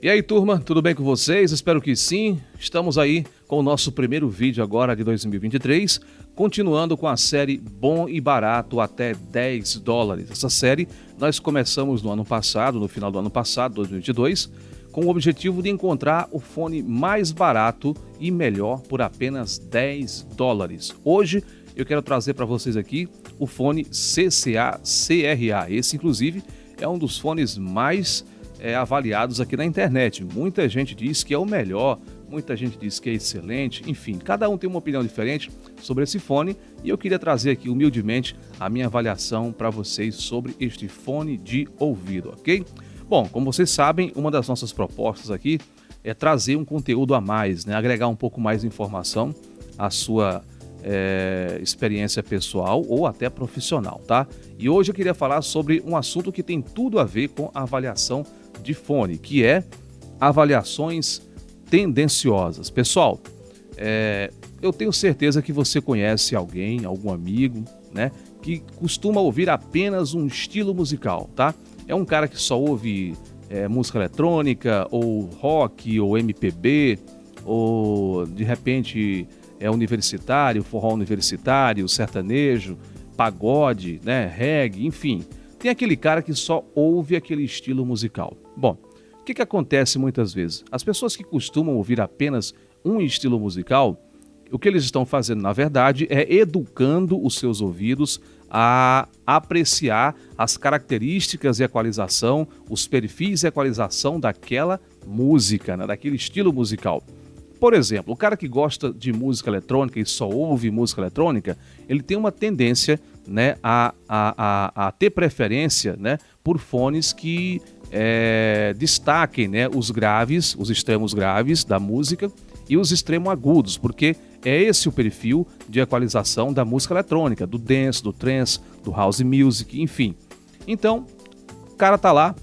E aí, turma, tudo bem com vocês? Espero que sim. Estamos aí com o nosso primeiro vídeo agora de 2023, continuando com a série Bom e Barato até $10. Essa série nós começamos no ano passado, no final do ano passado, 2022, com o objetivo de encontrar o fone mais barato e melhor por apenas $10. Hoje eu quero trazer para vocês aqui o fone CCA-CRA. Esse, inclusive, é um dos fones mais avaliados aqui na internet. Muita gente diz que é o melhor, muita gente diz que é excelente, enfim, cada um tem uma opinião diferente sobre esse fone e eu queria trazer aqui humildemente a minha avaliação para vocês sobre este fone de ouvido, ok? Bom, como vocês sabem, uma das nossas propostas aqui é trazer um conteúdo a mais, né? Agregar um pouco mais de informação à sua experiência pessoal ou até profissional, tá? E hoje eu queria falar sobre um assunto que tem tudo a ver com a avaliação de fone, que é avaliações tendenciosas. Pessoal, eu tenho certeza que você conhece alguém, algum amigo, né, que costuma ouvir apenas um estilo musical, tá? É um cara que só ouve música eletrônica, ou rock, ou MPB, ou de repente universitário, forró universitário, sertanejo, pagode, né, reggae, enfim. Tem aquele cara que só ouve aquele estilo musical. Bom, o que acontece muitas vezes? As pessoas que costumam ouvir apenas um estilo musical, o que eles estão fazendo, na verdade, é educando os seus ouvidos a apreciar as características e equalização, os perfis e equalização daquela música, né, daquele estilo musical. Por exemplo, o cara que gosta de música eletrônica e só ouve música eletrônica, ele tem uma tendência, né, a ter preferência, né, por fones que destaquem, né, os graves, os extremos graves da música e os extremos agudos, porque é esse o perfil de equalização da música eletrônica, do dance, do trance, do house music, enfim. Então, o cara tá lá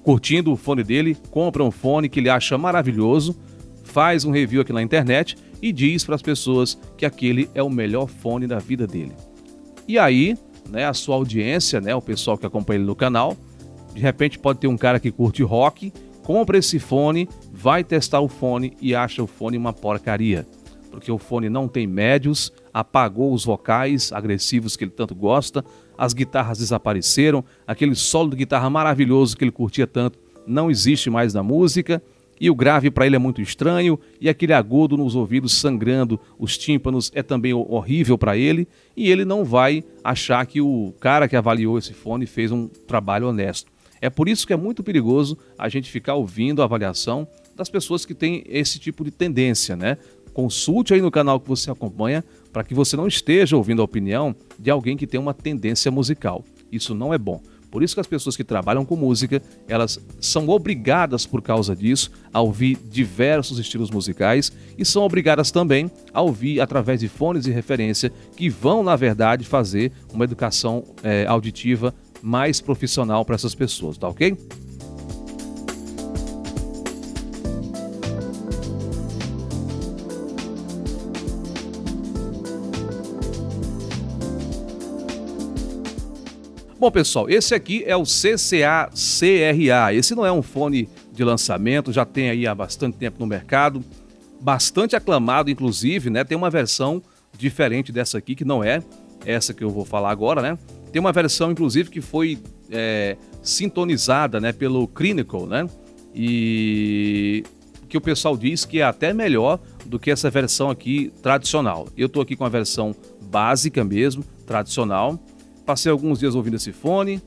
curtindo o fone dele, compra um fone que ele acha maravilhoso, faz um review aqui na internet e diz para as pessoas que aquele é o melhor fone da vida dele. E aí, né, a sua audiência, né, o pessoal que acompanha ele no canal, de repente pode ter um cara que curte rock, compra esse fone, vai testar o fone e acha o fone uma porcaria. Porque o fone não tem médios, apagou os vocais agressivos que ele tanto gosta, as guitarras desapareceram, aquele solo de guitarra maravilhoso que ele curtia tanto não existe mais na música, e o grave para ele é muito estranho, e aquele agudo nos ouvidos sangrando os tímpanos é também horrível para ele, e ele não vai achar que o cara que avaliou esse fone fez um trabalho honesto. É por isso que é muito perigoso a gente ficar ouvindo a avaliação das pessoas que têm esse tipo de tendência, né? Consulte aí no canal que você acompanha para que você não esteja ouvindo a opinião de alguém que tem uma tendência musical. Isso não é bom. Por isso que as pessoas que trabalham com música, elas são obrigadas por causa disso a ouvir diversos estilos musicais e são obrigadas também a ouvir através de fones de referência que vão, na verdade, fazer uma educação auditiva mais profissional para essas pessoas, tá ok? Bom, pessoal, esse aqui é o CCA-CRA. Esse não é um fone de lançamento, já tem aí há bastante tempo no mercado, bastante aclamado, inclusive, né? Tem uma versão diferente dessa aqui, que não é essa que eu vou falar agora, né? Tem uma versão, inclusive, que foi sintonizada, né, pelo Clinical, né? E que o pessoal diz que é até melhor do que essa versão aqui tradicional. Eu tô aqui com a versão básica mesmo, tradicional. Passei alguns dias ouvindo esse fone,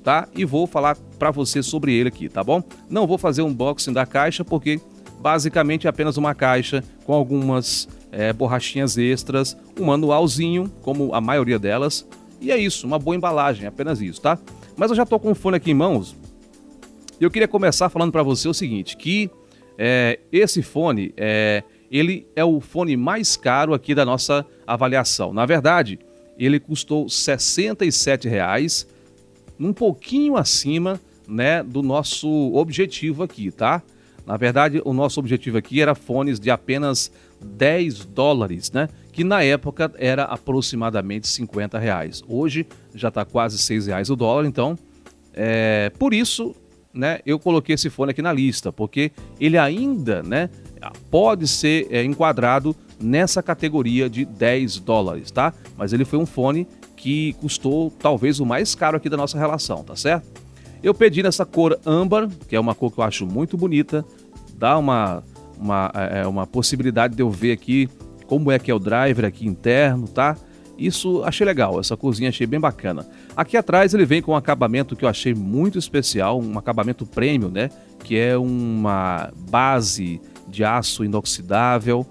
tá? E vou falar para você sobre ele aqui, tá bom? Não vou fazer um unboxing da caixa, porque basicamente é apenas uma caixa com algumas borrachinhas extras, um manualzinho, como a maioria delas, e é isso, uma boa embalagem, apenas isso, tá? Mas eu já tô com o fone aqui em mãos, e eu queria começar falando para você o seguinte, que esse fone, ele é o fone mais caro aqui da nossa avaliação. Na verdade, ele custou R$ 67,00, um pouquinho acima, né, do nosso objetivo aqui, tá? Na verdade, o nosso objetivo aqui era fones de apenas $10, né? Que na época era aproximadamente R$ 50,00. Hoje já está quase R$ 6,00 o dólar, então por isso né, eu coloquei esse fone aqui na lista, porque ele ainda, né, pode ser enquadrado nessa categoria de 10 dólares, tá? Mas ele foi um fone que custou talvez o mais caro aqui da nossa relação, tá certo? Eu pedi nessa cor âmbar, que é uma cor que eu acho muito bonita, dá uma possibilidade de eu ver aqui como é que é o driver aqui interno, tá? Isso achei legal, essa corzinha achei bem bacana. Aqui atrás ele vem com um acabamento que eu achei muito especial, um acabamento premium, né? Que é uma base de aço inoxidável,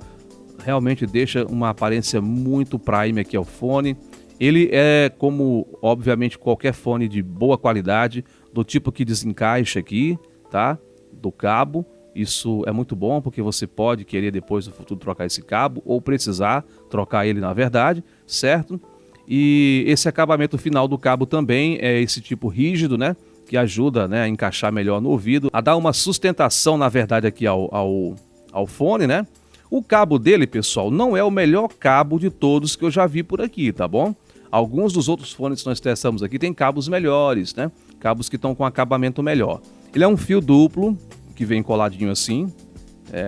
realmente deixa uma aparência muito prime aqui ao fone. Ele é como, obviamente, qualquer fone de boa qualidade, do tipo que desencaixa aqui, tá? Do cabo. Isso é muito bom porque você pode querer depois no futuro trocar esse cabo ou precisar trocar ele na verdade, certo? E esse acabamento final do cabo também é esse tipo rígido, né? Que ajuda, né, a encaixar melhor no ouvido, a dar uma sustentação na verdade aqui ao fone, né? O cabo dele, pessoal, não é o melhor cabo de todos que eu já vi por aqui, tá bom? Alguns dos outros fones que nós testamos aqui tem cabos melhores, né? Cabos que estão com acabamento melhor. Ele é um fio duplo, que vem coladinho assim.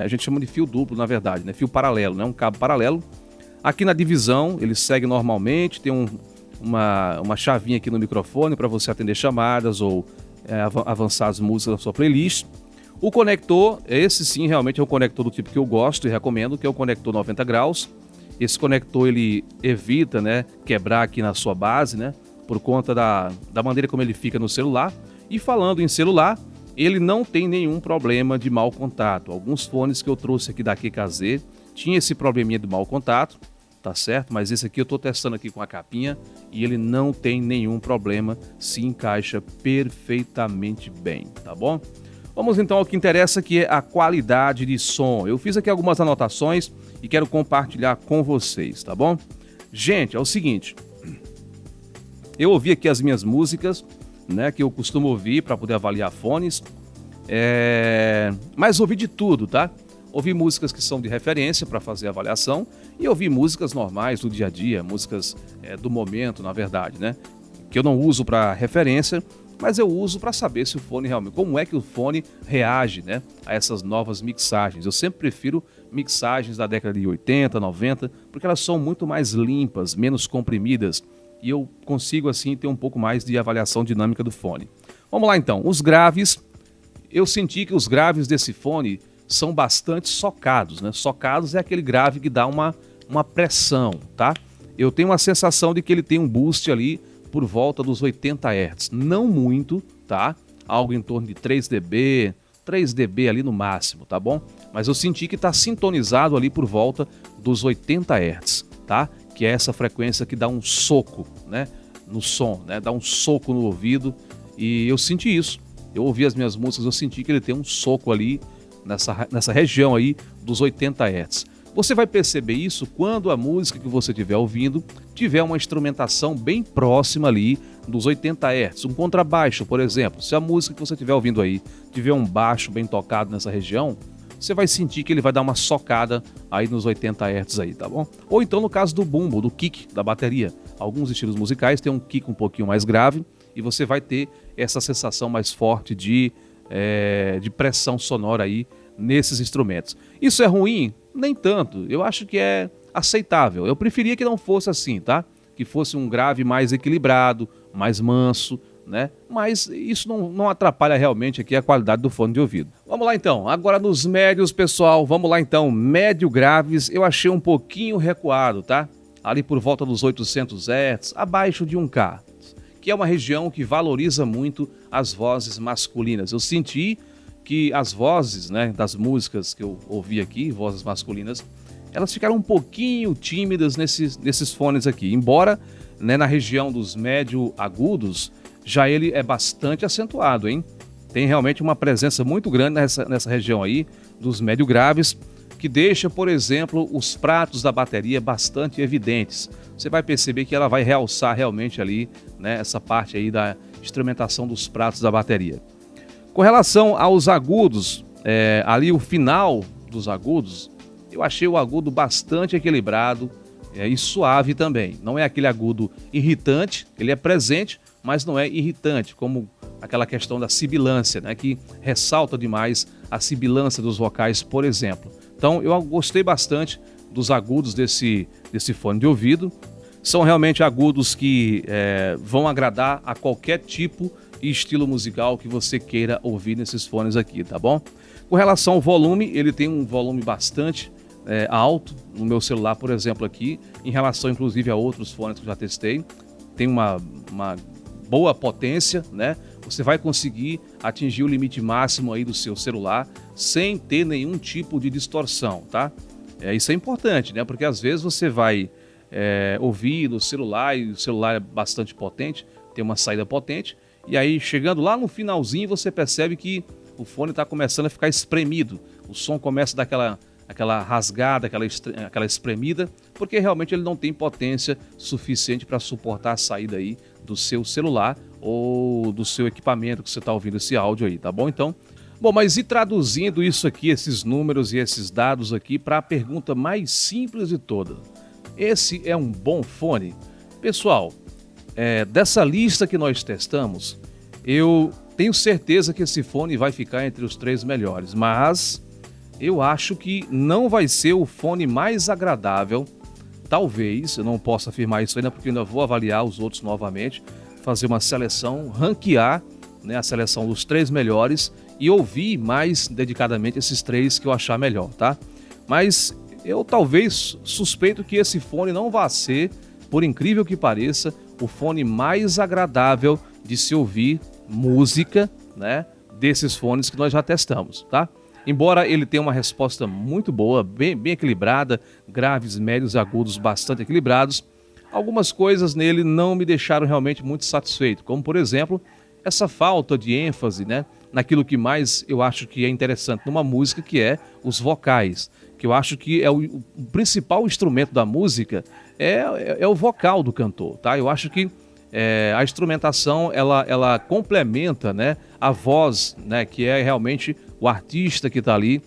A gente chama de fio duplo, na verdade, né? Fio paralelo, né? Um cabo paralelo. Aqui na divisão, ele segue normalmente, tem uma chavinha aqui no microfone para você atender chamadas ou avançar as músicas da sua playlist. O conector, esse sim realmente é um conector do tipo que eu gosto e recomendo, que é o conector 90 graus. Esse conector ele evita, né, quebrar aqui na sua base, né, por conta da maneira como ele fica no celular. E falando em celular, ele não tem nenhum problema de mau contato. Alguns fones que eu trouxe aqui da QKZ tinha esse probleminha de mau contato, tá certo? Mas esse aqui eu estou testando aqui com a capinha e ele não tem nenhum problema, se encaixa perfeitamente bem, tá bom? Vamos então ao que interessa, que é a qualidade de som. Eu fiz aqui algumas anotações e quero compartilhar com vocês, tá bom? Gente, é o seguinte, eu ouvi aqui as minhas músicas, né, que eu costumo ouvir para poder avaliar fones, mas ouvi de tudo, tá? Ouvi músicas que são de referência para fazer a avaliação e ouvi músicas normais do dia a dia, músicas do momento, na verdade, né? Que eu não uso para referência, mas eu uso para saber se o fone realmente, como é que o fone reage, né, a essas novas mixagens. Eu sempre prefiro mixagens da década de 80, 90, porque elas são muito mais limpas, menos comprimidas, e eu consigo assim ter um pouco mais de avaliação dinâmica do fone. Vamos lá então, os graves, eu senti que os graves desse fone são bastante socados, né? Socados é aquele grave que dá uma pressão, tá? Eu tenho uma sensação de que ele tem um boost ali por volta dos 80 Hz, não muito, tá? Algo em torno de 3 dB ali no máximo, tá bom? Mas eu senti que está sintonizado ali por volta dos 80 Hz, tá? Que é essa frequência que dá um soco, né, no som, né? Dá um soco no ouvido e eu senti isso. Eu ouvi as minhas músicas, eu senti que ele tem um soco ali nessa região aí dos 80 Hz. Você vai perceber isso quando a música que você estiver ouvindo tiver uma instrumentação bem próxima ali dos 80 Hz. Um contrabaixo, por exemplo. Se a música que você estiver ouvindo aí tiver um baixo bem tocado nessa região, você vai sentir que ele vai dar uma socada aí nos 80 Hz aí, tá bom? Ou então no caso do bumbo, do kick da bateria. Alguns estilos musicais têm um kick um pouquinho mais grave e você vai ter essa sensação mais forte de pressão sonora aí nesses instrumentos. Isso é ruim? Nem tanto. Eu acho que é aceitável. Eu preferia que não fosse assim, tá? Que fosse um grave mais equilibrado, mais manso, né? Mas isso não atrapalha realmente aqui a qualidade do fone de ouvido. Vamos lá então, agora nos médios, pessoal, vamos lá então, médio graves, eu achei um pouquinho recuado, tá? Ali por volta dos 800 Hz, abaixo de 1K, que é uma região que valoriza muito as vozes masculinas. Eu senti que as vozes, né, das músicas que eu ouvi aqui, vozes masculinas, elas ficaram um pouquinho tímidas nesses fones aqui, embora, né, na região dos médio agudos, já ele é bastante acentuado, hein? Tem realmente uma presença muito grande nessa região aí, dos médio graves, que deixa, por exemplo, os pratos da bateria bastante evidentes. Você vai perceber que ela vai realçar realmente ali, né, essa parte aí da instrumentação dos pratos da bateria. Com relação aos agudos, ali o final dos agudos, eu achei o agudo bastante equilibrado e suave também. Não é aquele agudo irritante, ele é presente, mas não é irritante, como aquela questão da sibilância, né, que ressalta demais a sibilância dos vocais, por exemplo. Então eu gostei bastante dos agudos desse fone de ouvido. São realmente agudos que vão agradar a qualquer tipo e estilo musical que você queira ouvir nesses fones aqui, tá bom? Com relação ao volume, ele tem um volume bastante alto no meu celular, por exemplo, aqui, em relação inclusive a outros fones que eu já testei. Tem uma boa potência, né? Você vai conseguir atingir o limite máximo aí do seu celular sem ter nenhum tipo de distorção, tá? Isso é importante, né? Porque às vezes você vai ouvir no celular e o celular é bastante potente, tem uma saída potente, e aí chegando lá no finalzinho você percebe que o fone está começando a ficar espremido, o som começa a dar aquela rasgada, aquela espremida, porque realmente ele não tem potência suficiente para suportar a saída aí do seu celular ou do seu equipamento que você está ouvindo esse áudio aí, tá bom? Então, bom, mas e traduzindo isso aqui, esses números e esses dados aqui para a pergunta mais simples de todas, esse é um bom fone? Pessoal, dessa lista que nós testamos, eu tenho certeza que esse fone vai ficar entre os 3 melhores, mas eu acho que não vai ser o fone mais agradável. Talvez, eu não posso afirmar isso ainda porque eu ainda vou avaliar os outros novamente, fazer uma seleção, ranquear, né, a seleção dos 3 melhores e ouvir mais dedicadamente esses 3 que eu achar melhor, tá? Mas eu talvez suspeito que esse fone não vá ser, por incrível que pareça, o fone mais agradável de se ouvir música, né, desses fones que nós já testamos, tá? Embora ele tenha uma resposta muito boa, bem equilibrada, graves, médios e agudos bastante equilibrados, algumas coisas nele não me deixaram realmente muito satisfeito, como por exemplo, essa falta de ênfase, né, naquilo que mais eu acho que é interessante numa música, que é os vocais, que eu acho que o principal instrumento da música é o vocal do cantor, tá? Eu acho que a instrumentação ela complementa, né, a voz, né, que é realmente o artista que está ali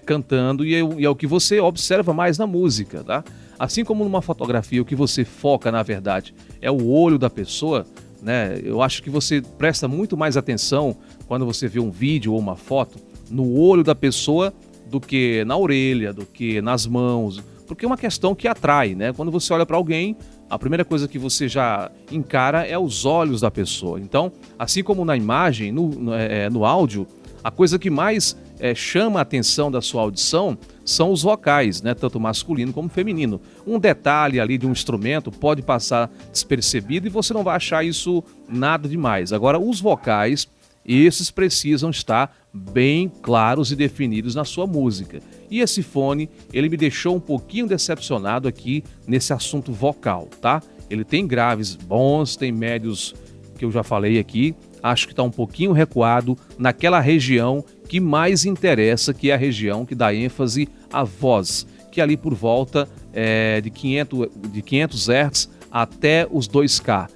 cantando e é o que você observa mais na música, tá? Assim como numa fotografia, o que você foca, na verdade, é o olho da pessoa, né? Eu acho que você presta muito mais atenção quando você vê um vídeo ou uma foto no olho da pessoa do que na orelha, do que nas mãos, porque é uma questão que atrai, né? Quando você olha para alguém, a primeira coisa que você já encara é os olhos da pessoa. Então, assim como na imagem, no áudio, a coisa que mais chama a atenção da sua audição são os vocais, né? Tanto masculino como feminino. Um detalhe ali de um instrumento pode passar despercebido e você não vai achar isso nada demais. Agora, os vocais, esses precisam estar bem claros e definidos na sua música. E esse fone, ele me deixou um pouquinho decepcionado aqui nesse assunto vocal, tá? Ele tem graves bons, tem médios que eu já falei aqui, acho que está um pouquinho recuado naquela região que mais interessa, que é a região que dá ênfase à voz, que é ali por volta de 500 Hz até os 2K.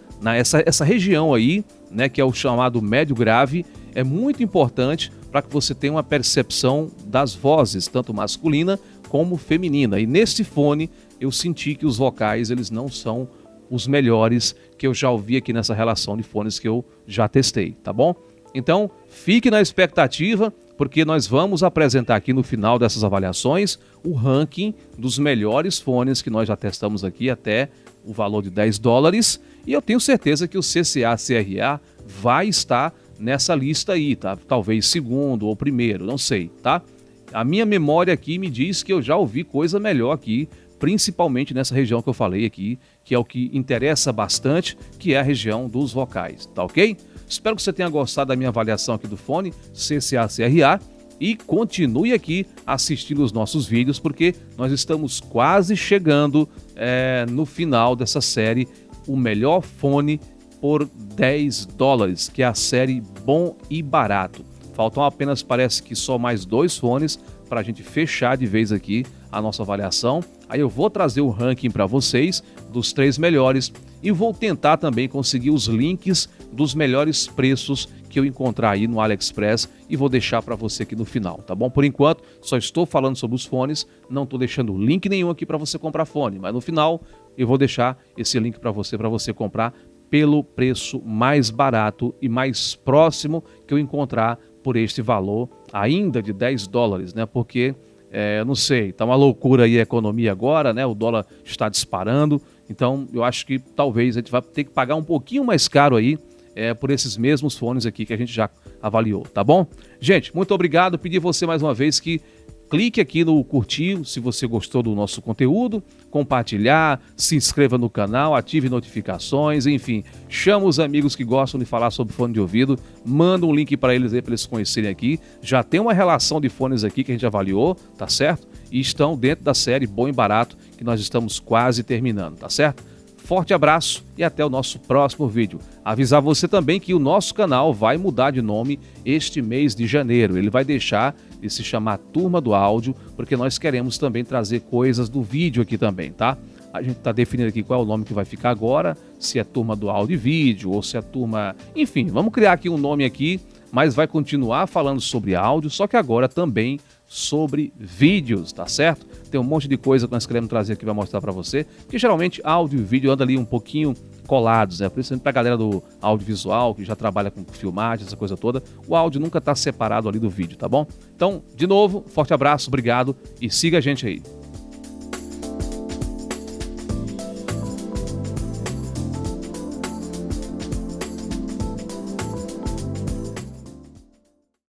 Essa região aí, né, que é o chamado médio grave, é muito importante para que você tenha uma percepção das vozes, tanto masculina como feminina. E nesse fone eu senti que os vocais eles não são os melhores que eu já ouvi aqui nessa relação de fones que eu já testei, tá bom? Então, fique na expectativa, porque nós vamos apresentar aqui no final dessas avaliações o ranking dos melhores fones que nós já testamos aqui até o valor de $10. E eu tenho certeza que o CCA-CRA vai estar nessa lista aí, tá? Talvez segundo ou primeiro, não sei, tá? A minha memória aqui me diz que eu já ouvi coisa melhor aqui, principalmente nessa região que eu falei aqui, que é o que interessa bastante, que é a região dos vocais, tá ok? Espero que você tenha gostado da minha avaliação aqui do fone CCA-CRA e continue aqui assistindo os nossos vídeos, porque nós estamos quase chegando no final dessa série, o melhor fone por $10, que é a série Bom e Barato. Faltam apenas, parece que só mais 2 fones para a gente fechar de vez aqui a nossa avaliação. Aí eu vou trazer o ranking para vocês dos 3 melhores e vou tentar também conseguir os links dos melhores preços que eu encontrar aí no AliExpress e vou deixar para você aqui no final, tá bom? Por enquanto, só estou falando sobre os fones, não estou deixando link nenhum aqui para você comprar fone, mas no final eu vou deixar esse link para você comprar pelo preço mais barato e mais próximo que eu encontrar por este valor ainda de 10 dólares, né? Porque, eu não sei, tá uma loucura aí a economia agora, né? O dólar está disparando, então eu acho que talvez a gente vai ter que pagar um pouquinho mais caro aí por esses mesmos fones aqui que a gente já avaliou, tá bom? Gente, muito obrigado, pedi você mais uma vez que clique aqui no curtir se você gostou do nosso conteúdo, compartilhar, se inscreva no canal, ative notificações, enfim, chama os amigos que gostam de falar sobre fone de ouvido, manda um link para eles aí para eles conhecerem aqui. Já tem uma relação de fones aqui que a gente avaliou, tá certo? E estão dentro da série Bom e Barato, que nós estamos quase terminando, tá certo? Forte abraço e até o nosso próximo vídeo. Avisar você também que o nosso canal vai mudar de nome este mês de janeiro. Ele vai deixar de se chamar Turma do Áudio, porque nós queremos também trazer coisas do vídeo aqui também, tá? A gente está definindo aqui qual é o nome que vai ficar agora, se é Turma do Áudio e Vídeo ou se é Turma... Enfim, vamos criar aqui um nome aqui, mas vai continuar falando sobre áudio, só que agora também sobre vídeos, tá certo? Tem um monte de coisa que nós queremos trazer aqui para mostrar para você, que geralmente áudio e vídeo andam ali um pouquinho colados, né? Principalmente para a galera do audiovisual, que já trabalha com filmagem, essa coisa toda, o áudio nunca está separado ali do vídeo, tá bom? Então, de novo, forte abraço, obrigado e siga a gente aí.